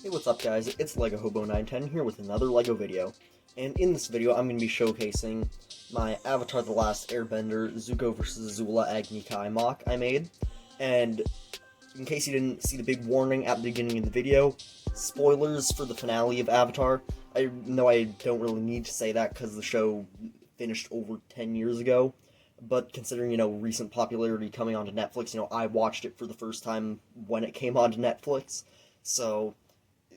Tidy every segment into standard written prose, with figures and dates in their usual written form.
Hey, what's up guys, it's LEGO Hobo 910 here with another LEGO video, and in this video I'm going to be showcasing my Avatar The Last Airbender Zuko vs. Azula Agni-Kai M.O.C I made, and in case you didn't see the big warning at the beginning of the video, spoilers for the finale of Avatar. I know I don't really need to say that because the show finished over 10 years ago, but considering, recent popularity coming onto Netflix, I watched it for the first time when it came onto Netflix, so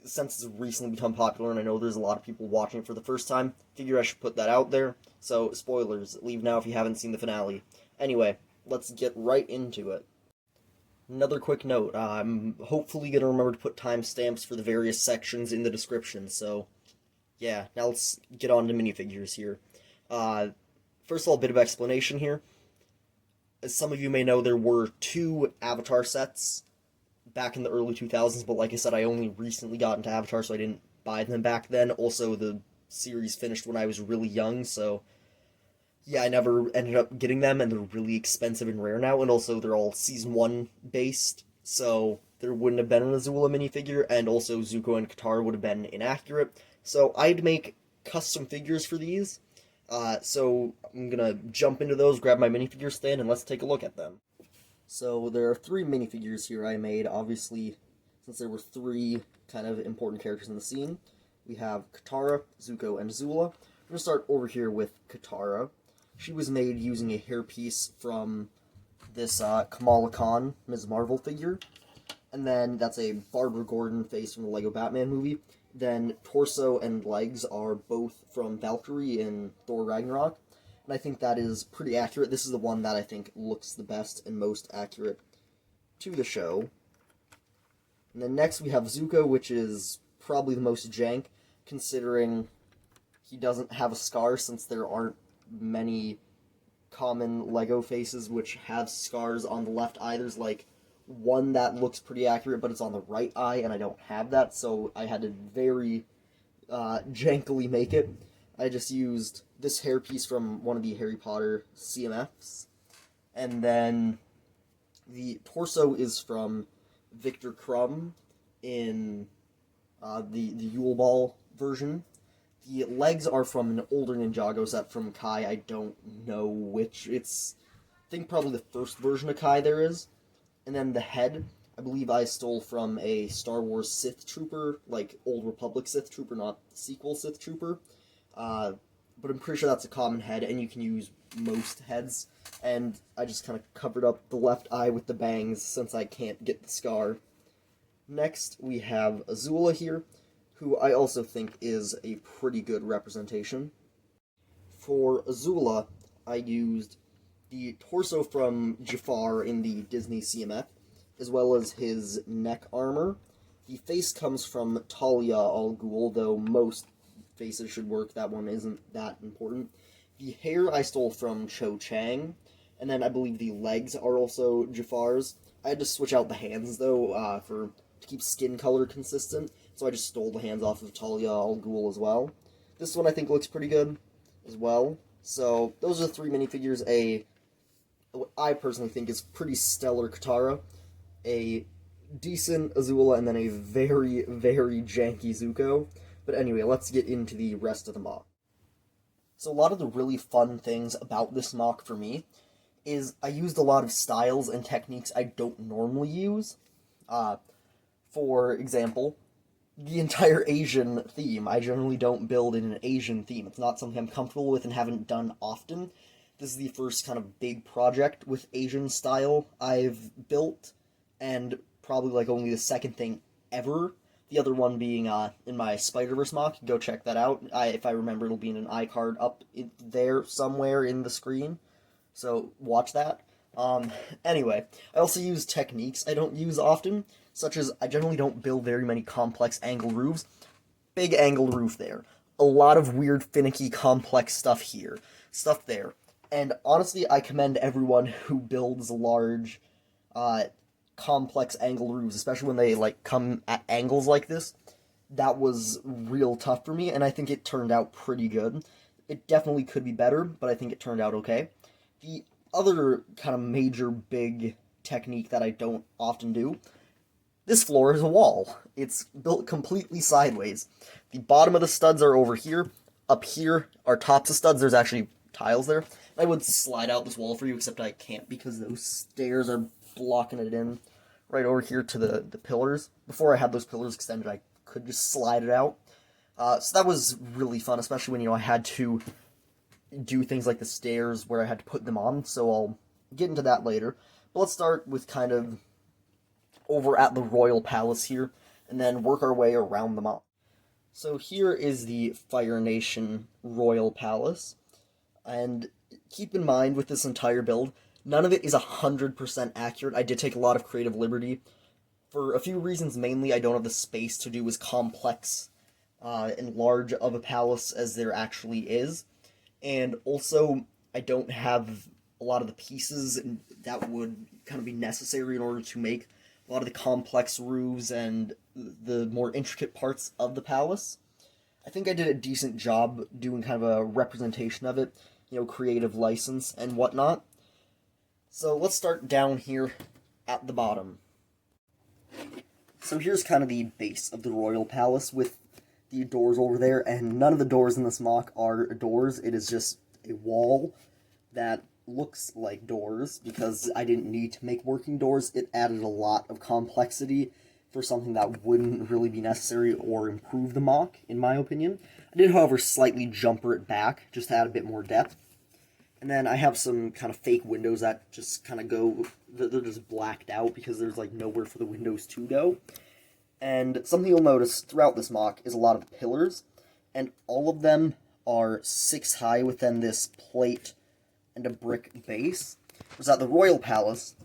since it's recently become popular, and I know there's a lot of people watching it for the first time, figure I should put that out there. So, spoilers. Leave now if you haven't seen the finale. Anyway, let's get right into it. Another quick note, I'm hopefully going to remember to put timestamps for the various sections in the description, so yeah, now let's get on to minifigures here. First of all, a bit of explanation here. As some of you may know, there were 2 Avatar sets back in the early 2000s, but like I said, I only recently got into Avatar, so I didn't buy them back then. Also, the series finished when I was really young, so yeah, I never ended up getting them, and they're really expensive and rare now, and also they're all Season 1 based, so there wouldn't have been an Azula minifigure, and also Zuko and Katara would have been inaccurate, so I'd make custom figures for these. So I'm gonna jump into those, grab my minifigure stand, and let's take a look at them. So there are 3 minifigures here I made, obviously, since there were 3 kind of important characters in the scene. We have Katara, Zuko, and Azula. I'm going to start over here with Katara. She was made using a hairpiece from this Kamala Khan, Ms. Marvel figure. And then that's a Barbara Gordon face from the Lego Batman movie. Then torso and legs are both from Valkyrie in Thor Ragnarok. And I think that is pretty accurate. This is the one that I think looks the best and most accurate to the show. And then next we have Zuko, which is probably the most jank, considering he doesn't have a scar, since there aren't many common Lego faces which have scars on the left eye. There's like one that looks pretty accurate, but it's on the right eye, and I don't have that, so I had to very jankily make it. I just used this hairpiece from one of the Harry Potter CMFs, and then the torso is from Victor Crumb in the Yule Ball version. The legs are from an older Ninjago set from Kai. I don't know which. It's, I think, probably the first version of Kai there is. And then the head, I believe I stole from a Star Wars Sith Trooper, like Old Republic Sith Trooper, not the sequel Sith Trooper. But I'm pretty sure that's a common head, and you can use most heads. And I just kind of covered up the left eye with the bangs, since I can't get the scar. Next, we have Azula here, who I also think is a pretty good representation. For Azula, I used the torso from Jafar in the Disney CMF, as well as his neck armor. The face comes from Talia al Ghul, though most faces should work. That one isn't that important. The hair I stole from Cho Chang, and then I believe the legs are also Jafar's. I had to switch out the hands, though, to keep skin color consistent, so I just stole the hands off of Talia al Ghul as well. This one I think looks pretty good as well. So those are the 3 minifigures. What I personally think is pretty stellar Katara, a decent Azula, and then a very, very janky Zuko. But anyway, let's get into the rest of the M.O.C. So a lot of the really fun things about this M.O.C for me is I used a lot of styles and techniques I don't normally use. For example, the entire Asian theme. I generally don't build in an Asian theme. It's not something I'm comfortable with and haven't done often. This is the first kind of big project with Asian style I've built, and probably like only the second thing ever. The other one being in my Spider-Verse mock. Go check that out. If I remember, it'll be in an iCard up there somewhere in the screen. So watch that. Anyway, I also use techniques I don't use often, such as I generally don't build very many complex angle roofs. Big angle roof there. A lot of weird, finicky, complex stuff here. Stuff there. And honestly, I commend everyone who builds large, complex angle roofs, especially when they, like, come at angles like this. That was real tough for me, and I think it turned out pretty good. It definitely could be better, but I think it turned out okay. The other kind of major big technique that I don't often do, this floor is a wall. It's built completely sideways. The bottom of the studs are over here. Up here are tops of studs. There's actually tiles there. I would slide out this wall for you, except I can't because those stairs are blocking it in right over here to the pillars. Before I had those pillars extended, I could just slide it out. So that was really fun, especially when, you know, I had to do things like the stairs where I had to put them on, so I'll get into that later. But let's start with kind of over at the Royal Palace here, and then work our way around the map. So here is the Fire Nation Royal Palace, and keep in mind with this entire build, none of it is 100% accurate. I did take a lot of creative liberty. For a few reasons, mainly I don't have the space to do as complex and large of a palace as there actually is. And also, I don't have a lot of the pieces that would kind of be necessary in order to make a lot of the complex roofs and the more intricate parts of the palace. I think I did a decent job doing kind of a representation of it, you know, creative license and whatnot. So let's start down here at the bottom. So here's kind of the base of the Royal Palace with the doors over there, and none of the doors in this mock are doors. It is just a wall that looks like doors because I didn't need to make working doors. It added a lot of complexity for something that wouldn't really be necessary or improve the mock, in my opinion. I did, however, slightly jumper it back just to add a bit more depth. And then I have some kind of fake windows that just kind of go, they're just blacked out because there's like nowhere for the windows to go. And something you'll notice throughout this mock is a lot of pillars, and all of them are 6 high within this plate and a brick base. Whereas at the Royal Palace,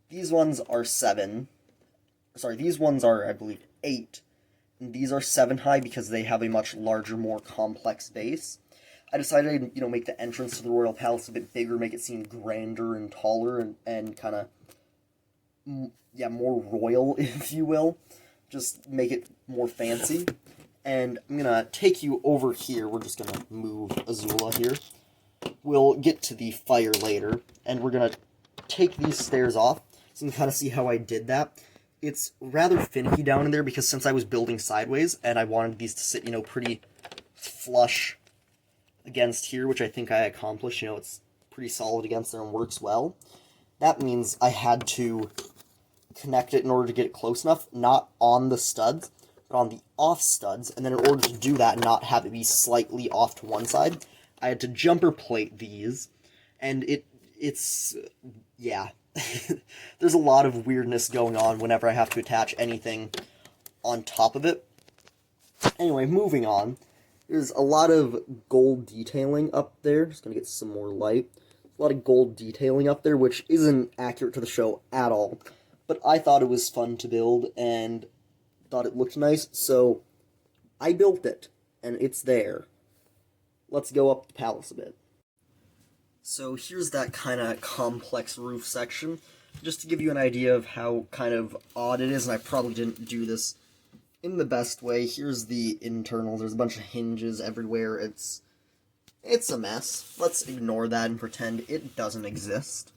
these ones are 7. Sorry, these ones are, I believe, 8. And these are 7 high because they have a much larger, more complex base. I decided to, make the entrance to the Royal Palace a bit bigger, make it seem grander and taller and kind of, more royal, if you will. Just make it more fancy. And I'm going to take you over here. We're just going to move Azula here. We'll get to the fire later, and we're going to take these stairs off, so you can kind of see how I did that. It's rather finicky down in there, because since I was building sideways, and I wanted these to sit, pretty flush against here, which I think I accomplished, it's pretty solid against there and works well. That means I had to connect it in order to get it close enough, not on the studs, but on the off studs, and then in order to do that and not have it be slightly off to one side, I had to jumper plate these, and it's there's a lot of weirdness going on whenever I have to attach anything on top of it. Anyway, moving on, there's a lot of gold detailing up there. Just gonna get some more light. A lot of gold detailing up there, which isn't accurate to the show at all. But I thought it was fun to build, and thought it looked nice, so I built it, and it's there. Let's go up the palace a bit. So here's that kind of complex roof section, just to give you an idea of how kind of odd it is, and I probably didn't do this in the best way. Here's the internals. There's a bunch of hinges everywhere. It's a mess. Let's ignore that and pretend it doesn't exist.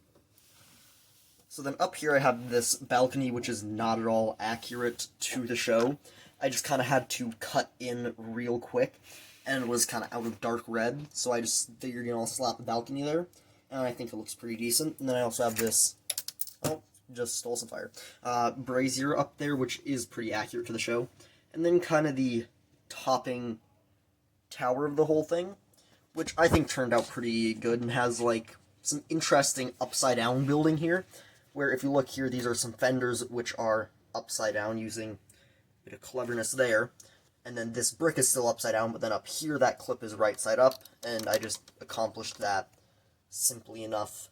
So then up here I have this balcony, which is not at all accurate to the show. I just kind of had to cut in real quick, and it was kind of out of dark red, so I just figured, I'll slap the balcony there. and I think it looks pretty decent. And then I also have this, oh, just stole some fire, brazier up there, which is pretty accurate to the show. And then kind of the topping tower of the whole thing, which I think turned out pretty good and has, like, some interesting upside-down building here, where if you look here, these are some fenders which are upside down using a bit of cleverness there. And then this brick is still upside down, but then up here that clip is right side up, and I just accomplished that simply enough,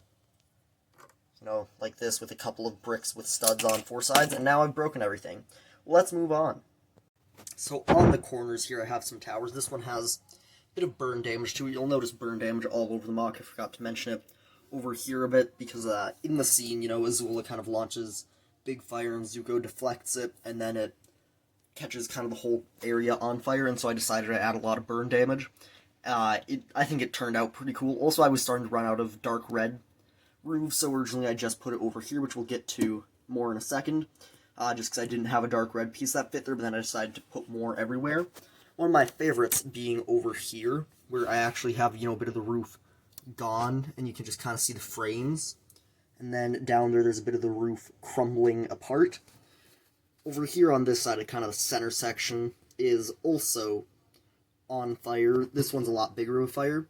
you know, like this, with a couple of bricks with studs on 4 sides, and now I've broken everything. Let's move on. So on the corners here I have some towers. This one has a bit of burn damage to it. You'll notice burn damage all over the MOC. I forgot to mention it over here a bit, because in the scene, you know, Azula kind of launches big fire and Zuko deflects it, and then it catches kind of the whole area on fire, and so I decided to add a lot of burn damage. I think it turned out pretty cool. Also, I was starting to run out of dark red roofs, so originally I just put it over here, which we'll get to more in a second, just because I didn't have a dark red piece that fit there, but then I decided to put more everywhere. One of my favorites being over here, where I actually have, you know, a bit of the roof gone, and you can just kind of see the frames. And then down there's a bit of the roof crumbling apart. Over here on this side, kind of the center section is also on fire. This one's a lot bigger of a fire,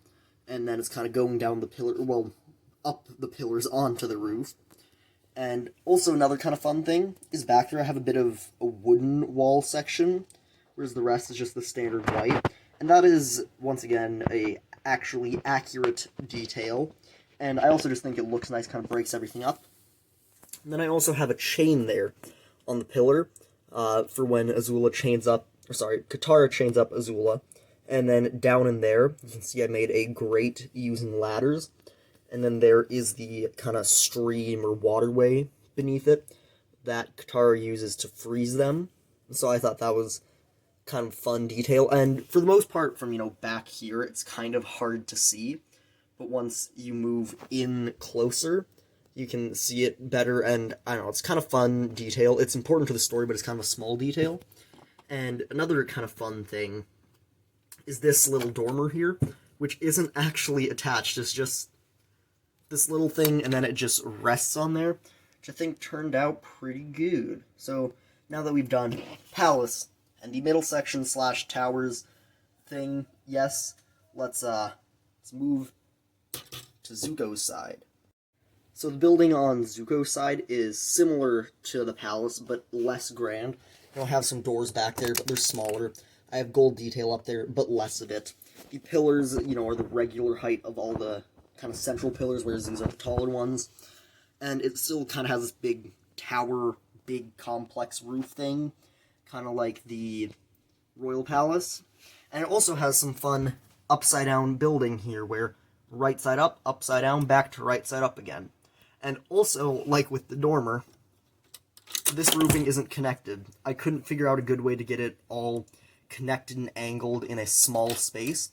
and then it's kind of going down the pillar, well, up the pillars onto the roof. And also another kind of fun thing is back there I have a bit of a wooden wall section, whereas the rest is just the standard white. And that is, once again, a actually accurate detail. And I also just think it looks nice, kind of breaks everything up. And then I also have a chain there on the pillar, for when Azula chains up, or sorry, Katara chains up Azula. And then down in there, you can see I made a grate using ladders. And then there is the kind of stream or waterway beneath it that Katara uses to freeze them. So I thought that was kind of fun detail. And for the most part, from, you know, back here, it's kind of hard to see. But once you move in closer, you can see it better, and I don't know, it's kind of fun detail. It's important to the story, but it's kind of a small detail. And another kind of fun thing is this little dormer here, which isn't actually attached. It's just this little thing, and then it just rests on there, which I think turned out pretty good. So now that we've done Palace and the middle section / towers thing, yes, let's move to Zuko's side. So the building on Zuko's side is similar to the palace, but less grand. I'll have some doors back there, but they're smaller. I have gold detail up there, but less of it. The pillars, you know, are the regular height of all the kind of central pillars, whereas these are the taller ones. And it still kind of has this big tower, big complex roof thing, kind of like the Royal Palace. And it also has some fun upside-down building here, where right side up, upside down, back to right side up again. And also, like with the dormer, this roofing isn't connected. I couldn't figure out a good way to get it all connected and angled in a small space,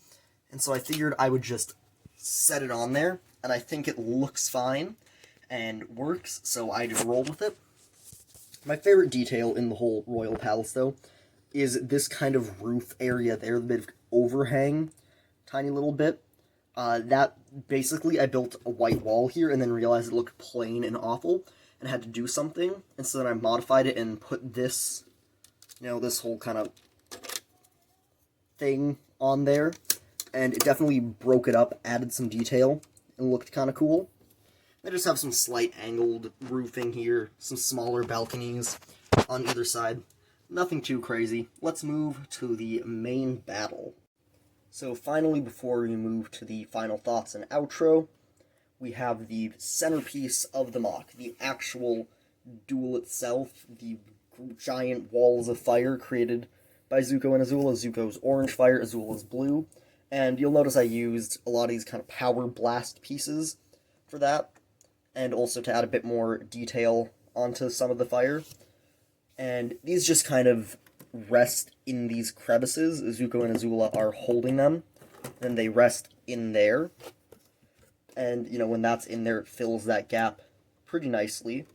and so I figured I would just set it on there, and I think it looks fine and works, so I just roll with it. My favorite detail in the whole Royal Palace, though, is this kind of roof area there, the bit of overhang, tiny little bit. That, basically, I built a white wall here and then realized it looked plain and awful and had to do something. And so then I modified it and put this, you know, this whole kind of thing on there. And it definitely broke it up, added some detail, and looked kind of cool. I just have some slight angled roofing here, some smaller balconies on either side. Nothing too crazy. Let's move to the main battle. So finally, before we move to the final thoughts and outro, we have the centerpiece of the MOC, the actual duel itself, the giant walls of fire created by Zuko and Azula. Zuko's orange fire, Azula's blue. And you'll notice I used a lot of these kind of power blast pieces for that, and also to add a bit more detail onto some of the fire. And these just kind of rest in these crevices. Zuko and Azula are holding them, then they rest in there. And, you know, when that's in there, it fills that gap pretty nicely.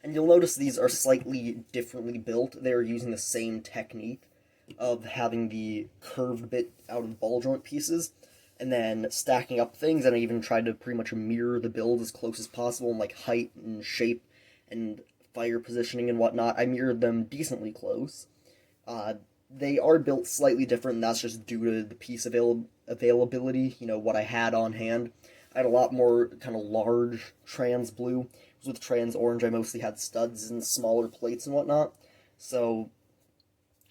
And you'll notice these are slightly differently built. They're using the same technique of having the curved bit out of ball joint pieces. and then stacking up things, and I even tried to pretty much mirror the build as close as possible in like height and shape and fire positioning and whatnot. I mirrored them decently close. They are built slightly different, and that's just due to the piece availability, what I had on hand. I had a lot more kind of large trans blue. With trans orange, I mostly had studs and smaller plates and whatnot. So,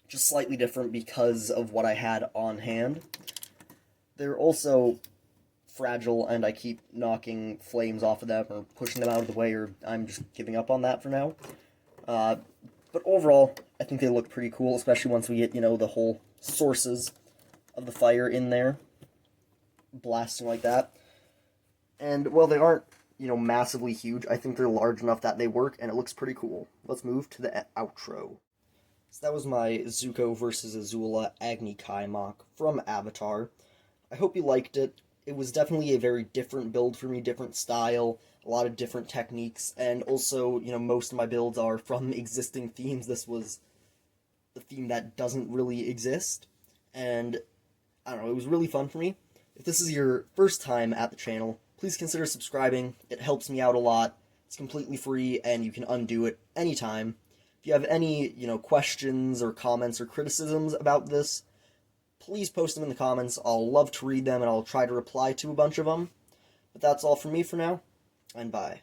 just slightly different because of what I had on hand. They're also fragile, and I keep knocking flames off of them or pushing them out of the way, or I'm just giving up on that for now. But overall, I think they look pretty cool, especially once we get, the whole sources of the fire in there, blasting like that. And, well, they aren't, massively huge. I think they're large enough that they work, and it looks pretty cool. Let's move to the outro. So that was my Zuko versus Azula Agni-Kai M.O.C from Avatar. I hope you liked it. It was definitely a very different build for me, different style, a lot of different techniques, and also, most of my builds are from existing themes. This was the theme that doesn't really exist, and I don't know, it was really fun for me. If this is your first time at the channel, please consider subscribing. It helps me out a lot. It's completely free, and you can undo it anytime. If you have any, questions or comments or criticisms about this, please post them in the comments. I'll love to read them, and I'll try to reply to a bunch of them. But that's all from me for now, and bye.